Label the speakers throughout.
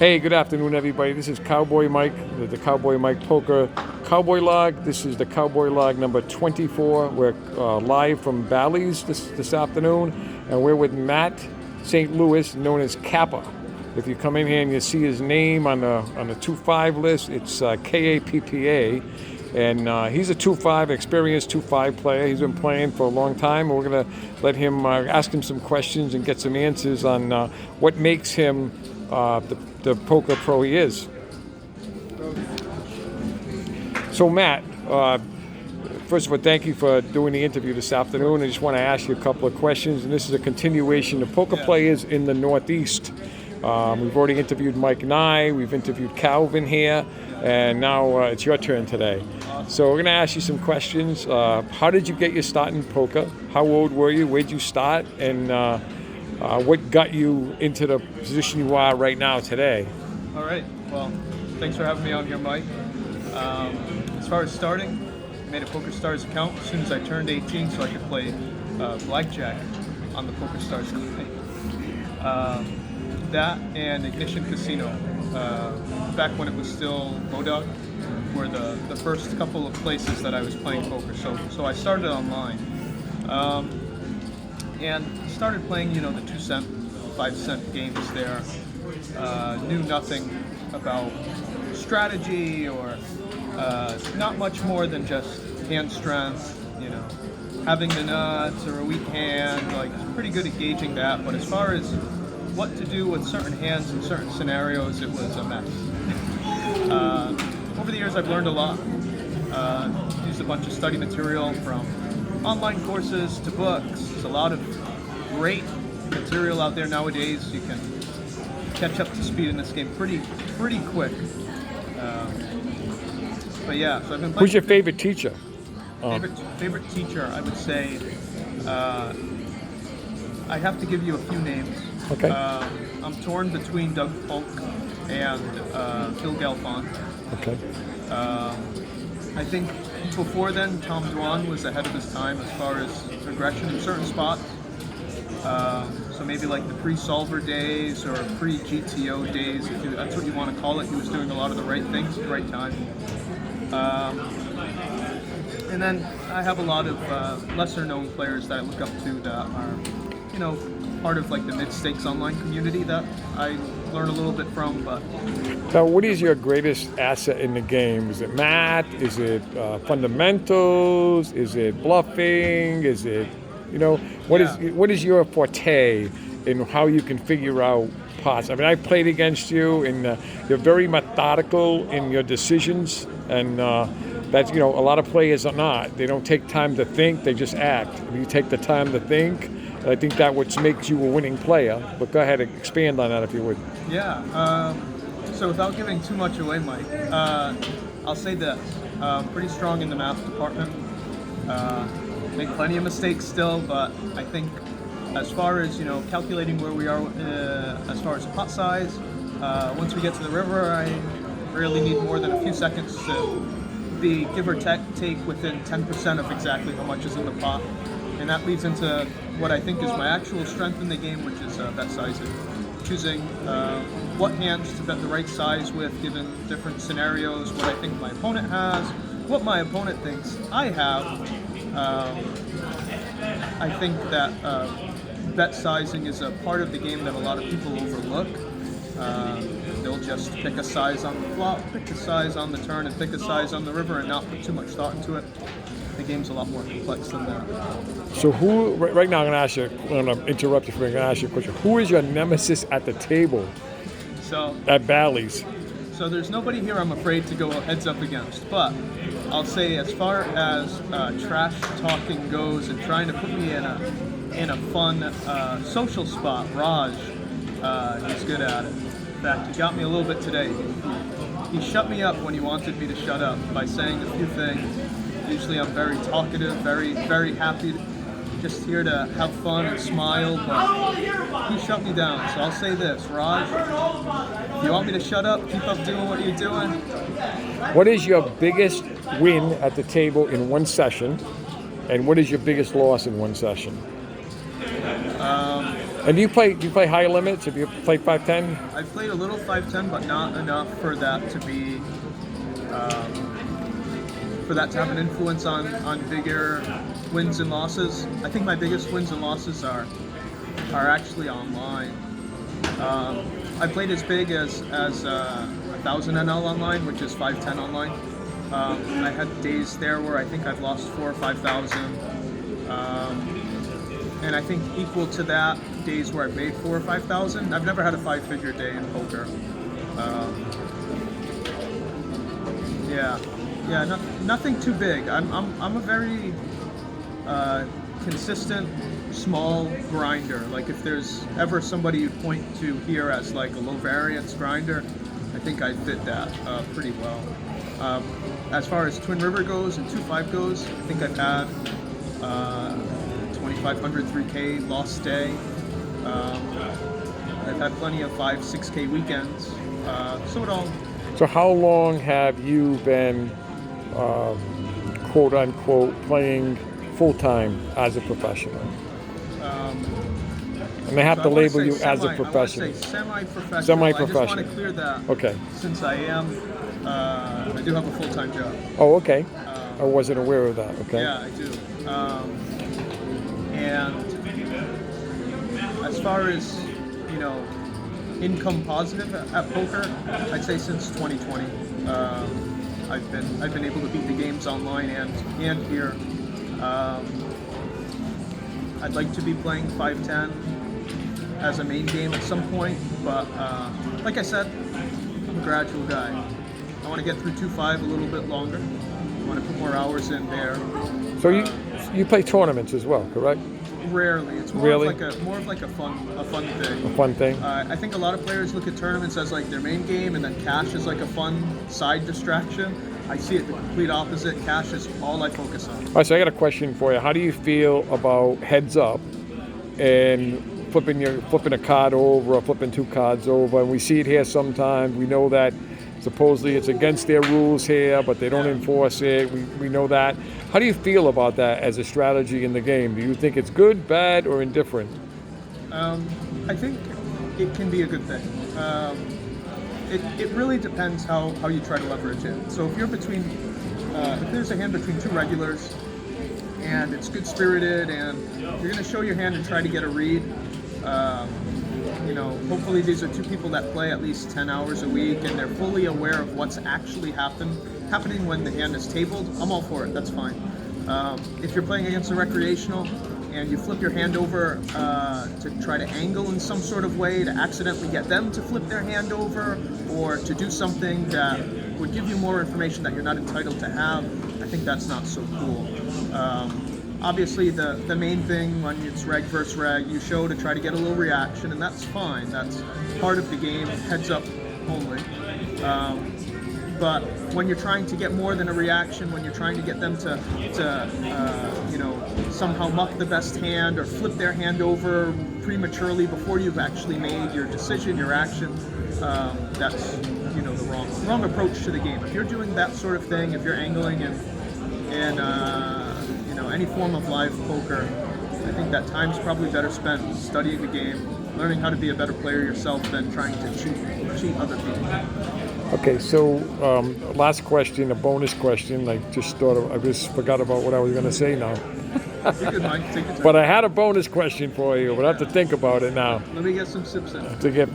Speaker 1: Hey, good afternoon, everybody. This is Cowboy Mike, the Cowboy Mike Poker Cowboy Log. This is the Cowboy Log number 24. We're live from Ballys this afternoon, and we're with Matt St. Louis, known as Kappa. If you come in here and you see his name on the 2-5 list, it's Kappa, and he's a 2-5, experienced 2-5 player. He's been playing for a long time, and we're going to let him ask him some questions and get some answers on what makes him the poker pro he is. So Matt, first of all, thank you for doing the interview this afternoon. I just want to ask you a couple of questions, and this is a continuation of poker players in the Northeast. We've already interviewed Mike Nye, we've interviewed Calvin here, and now it's your turn today. So we're going to ask you some questions. How did you get your start in poker? How old were you? Where'd you start? And what got you into the position you are right now today?
Speaker 2: All right. Well, thanks for having me on here, Mike. As far as starting, I made a PokerStars account as soon as I turned 18 so I could play blackjack on the PokerStars site. That and Ignition Casino, back when it was still Modoc, were the first couple of places that I was playing poker. So I started online. And started playing, the 2-cent, 5-cent games there. Knew nothing about strategy or not much more than just hand strength, having the nuts or a weak hand, like pretty good at gauging that. But as far as what to do with certain hands in certain scenarios, it was a mess. Over the years, I've learned a lot. Used a bunch of study material from online courses to books. There's a lot of great material out there nowadays. You can catch up to speed in this game pretty quick. But yeah, so I've been playing.
Speaker 1: Who's your favorite teacher?
Speaker 2: Favorite teacher, I would say. I have to give you a few names.
Speaker 1: Okay.
Speaker 2: I'm torn between Doug Polk and Phil Galfond.
Speaker 1: Okay.
Speaker 2: I think before then, Tom Dwan was ahead of his time as far as aggression in certain spots. So maybe like the pre-solver days or pre-GTO days, if that's what you want to call it. He was doing a lot of the right things at the right time. And then I have a lot of lesser-known players that I look up to that are, part of like the mid-stakes online community that I learn a little bit from. But
Speaker 1: now, what is your greatest asset in the game? Is it math? Is it fundamentals? Is it bluffing? Is it, what is your forte in how you can figure out pots? I mean, I played against you, and you're very methodical in your decisions, and that's, a lot of players are not. They don't take time to think; they just act. You take the time to think. And I think that what makes you a winning player. But go ahead and expand on that if you would.
Speaker 2: Yeah. So without giving too much away, Mike, I'll say this. Pretty strong in the math department. Make plenty of mistakes still, but I think as far as, calculating where we are as far as pot size, once we get to the river, I rarely need more than a few seconds to be give or take within 10% of exactly how much is in the pot. And that leads into what I think is my actual strength in the game, which is bet sizing. Choosing what hands to bet the right size with given different scenarios, what I think my opponent has, what my opponent thinks I have. I think that bet sizing is a part of the game that a lot of people overlook. They'll just pick a size on the flop, pick a size on the turn, and pick a size on the river and not put too much thought into it. The game's a lot more complex than that.
Speaker 1: So right now I'm going to interrupt you for going to ask you a question. Who is your nemesis at the table at Bally's?
Speaker 2: So there's nobody here I'm afraid to go heads up against, but I'll say as far as trash talking goes and trying to put me in a fun social spot, Raj, he's good at it. In fact, he got me a little bit today. He shut me up when he wanted me to shut up by saying a few things. Usually I'm very talkative, very, very happy, just here to have fun and smile, but he shut me down. So I'll say this, Raj, if you want me to shut up, keep up doing what you're doing.
Speaker 1: What is your biggest win at the table in one session, and what is your biggest loss in one session? And do you play high limits? Have you played 510?
Speaker 2: I've played a little 510, but not enough for that to be for that to have an influence on bigger wins and losses. I think my biggest wins and losses are actually online. I played as big as 1,000 NL online, which is 510 online. I had days there where I think I've lost 4,000 or 5,000, and I think equal to that days where I've made 4,000 or 5,000. I've never had a 5-figure day in poker. Nothing too big. I'm a very consistent, small grinder. Like if there's ever somebody you'd point to here as like a low variance grinder, I think I fit that pretty well. As far as Twin River goes and 2.5 goes, I think I've had 2,500 3K lost day. I've had plenty of 5, 6K weekends. So it all.
Speaker 1: So how long have you been, quote unquote, playing full time as a professional? And they have
Speaker 2: So
Speaker 1: to
Speaker 2: I wanna
Speaker 1: label
Speaker 2: say
Speaker 1: you as a
Speaker 2: I
Speaker 1: professional.
Speaker 2: want to say semi-professional.
Speaker 1: Semi-professional.
Speaker 2: I just want to clear that.
Speaker 1: Okay.
Speaker 2: Since I do have a full-time job.
Speaker 1: Oh, okay. I wasn't aware of that. Okay.
Speaker 2: Yeah, I do. And as far as, income positive at poker, I'd say since 2020. I've been able to beat the games online and here. I'd like to be playing 510 as a main game at some point, but like I said, I'm a gradual guy. I want to get through 2.5 a little bit longer. I want to put more hours in there.
Speaker 1: So you play tournaments as well, correct?
Speaker 2: Rarely. It's more of like a fun thing.
Speaker 1: A fun thing.
Speaker 2: I think a lot of players look at tournaments as like their main game, and then cash is like a fun side distraction. I see it the complete opposite. Cash is all I focus on.
Speaker 1: All right, so I got a question for you. How do you feel about heads up and flipping a card over or flipping 2 cards over? And we see it here sometimes. We know that supposedly it's against their rules here, but they don't enforce it. We know that. How do you feel about that as a strategy in the game? Do you think it's good, bad, or indifferent?
Speaker 2: I think it can be a good thing. It really depends how you try to leverage it. So if you're between, if there's a hand between 2 regulars, and it's good spirited, and you're going to show your hand and try to get a read. Hopefully these are 2 people that play at least 10 hours a week, and they're fully aware of what's actually happening when the hand is tabled. I'm all for it. That's fine. If you're playing against a recreational and you flip your hand over to try to angle in some sort of way to accidentally get them to flip their hand over, or to do something that would give you more information that you're not entitled to have, I think that's not so cool. Obviously, the main thing when it's reg versus reg, you show to try to get a little reaction, and that's fine. That's part of the game, heads up only. But when you're trying to get more than a reaction, when you're trying to get them to somehow muck the best hand or flip their hand over prematurely before you've actually made your decision, your action, that's the wrong approach to the game. If you're doing that sort of thing, if you're angling and any form of live poker, I think that time's probably better spent studying the game, learning how to be a better player yourself than trying to cheat other people.
Speaker 1: Okay, so last question, a bonus question. I just forgot about what I was going to say now.
Speaker 2: You're good, Mike. Take your time.
Speaker 1: But I had a bonus question for you, but I have to think about it now.
Speaker 2: Let me get some sips in.
Speaker 1: To get,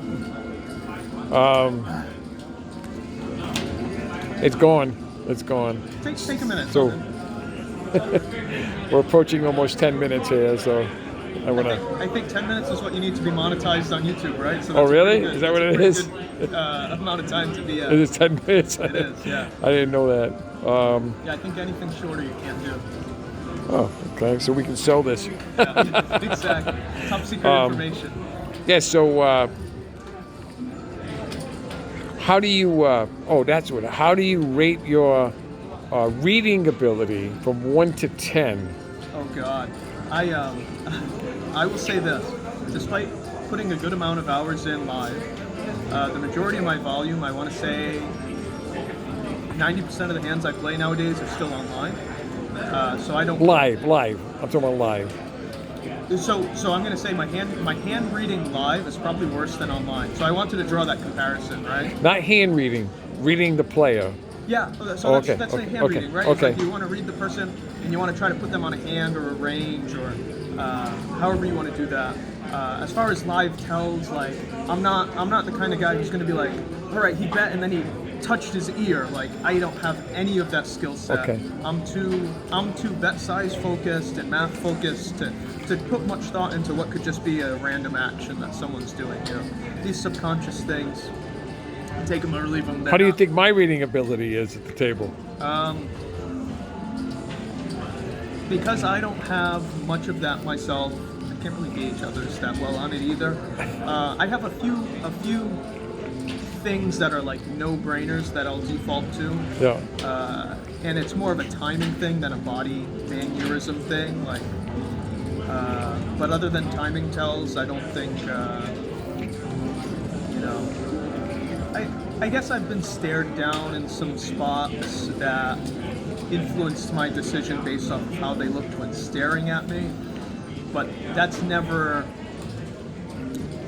Speaker 1: it's gone. It's gone.
Speaker 2: Take a minute.
Speaker 1: So we're approaching almost 10 minutes here, so I want to.
Speaker 2: I think 10 minutes is what you need to be monetized on YouTube, right? So
Speaker 1: Oh, really? Is that what it is?
Speaker 2: Good, amount of time to be.
Speaker 1: Is it 10 minutes?
Speaker 2: It is, yeah.
Speaker 1: I didn't know that.
Speaker 2: Yeah, I think anything shorter you can't do.
Speaker 1: Oh, okay. So we can sell this.
Speaker 2: Yeah, exactly. Top secret information.
Speaker 1: Yeah. So how do you? How do you rate your reading ability from 1 to 10?
Speaker 2: Oh God, I will say this: despite putting a good amount of hours in live, the majority of my volume, I want to say 90% of the hands I play nowadays are still online. So I don't
Speaker 1: Live. I'm talking about live.
Speaker 2: So I'm gonna say my hand reading live is probably worse than online. So I wanted to draw that comparison, right?
Speaker 1: Not hand reading, reading the player.
Speaker 2: Yeah. So
Speaker 1: Okay,
Speaker 2: that's the
Speaker 1: okay,
Speaker 2: hand
Speaker 1: okay,
Speaker 2: reading, right?
Speaker 1: okay.
Speaker 2: It's like you want to read the person and you want to try to put them on a hand or a range or however you want to do that. As far as live tells, like I'm not the kind of guy who's gonna be like, all right, he bet and then he touched his ear. Like I don't have any of that skill set.
Speaker 1: Okay.
Speaker 2: I'm too bet size focused and math focused to put much thought into what could just be a random action that someone's doing. You know, these subconscious things, take them or leave them.
Speaker 1: How do you think my reading ability is at the table?
Speaker 2: Because I don't have much of that myself, I can't really gauge others that well on it either. I have a few things that are like no-brainers that I'll default to.
Speaker 1: Yeah.
Speaker 2: And it's more of a timing thing than a body mannerism thing. Like, but other than timing tells, I don't think, you know. I guess I've been stared down in some spots that influenced my decision based off of how they looked when staring at me. But that's never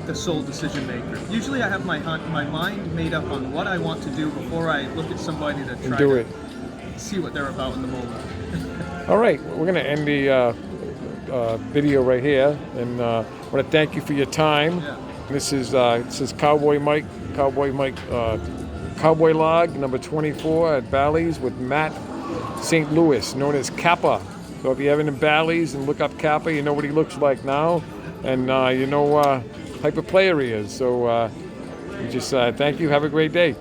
Speaker 2: the sole decision maker. Usually I have my mind made up on what I want to do before I look at somebody to try
Speaker 1: do
Speaker 2: to
Speaker 1: it.
Speaker 2: see what they're about in the moment.
Speaker 1: All right, we're going to end the video right here, and I want to thank you for your time.
Speaker 2: Yeah.
Speaker 1: This is Cowboy Mike, Cowboy Log number 24 at Ballys with Matt St. Louis, known as Kappa. So if you're ever in Ballys and look up Kappa, you know what he looks like now, and you know type of player he is. So we just thank you. Have a great day.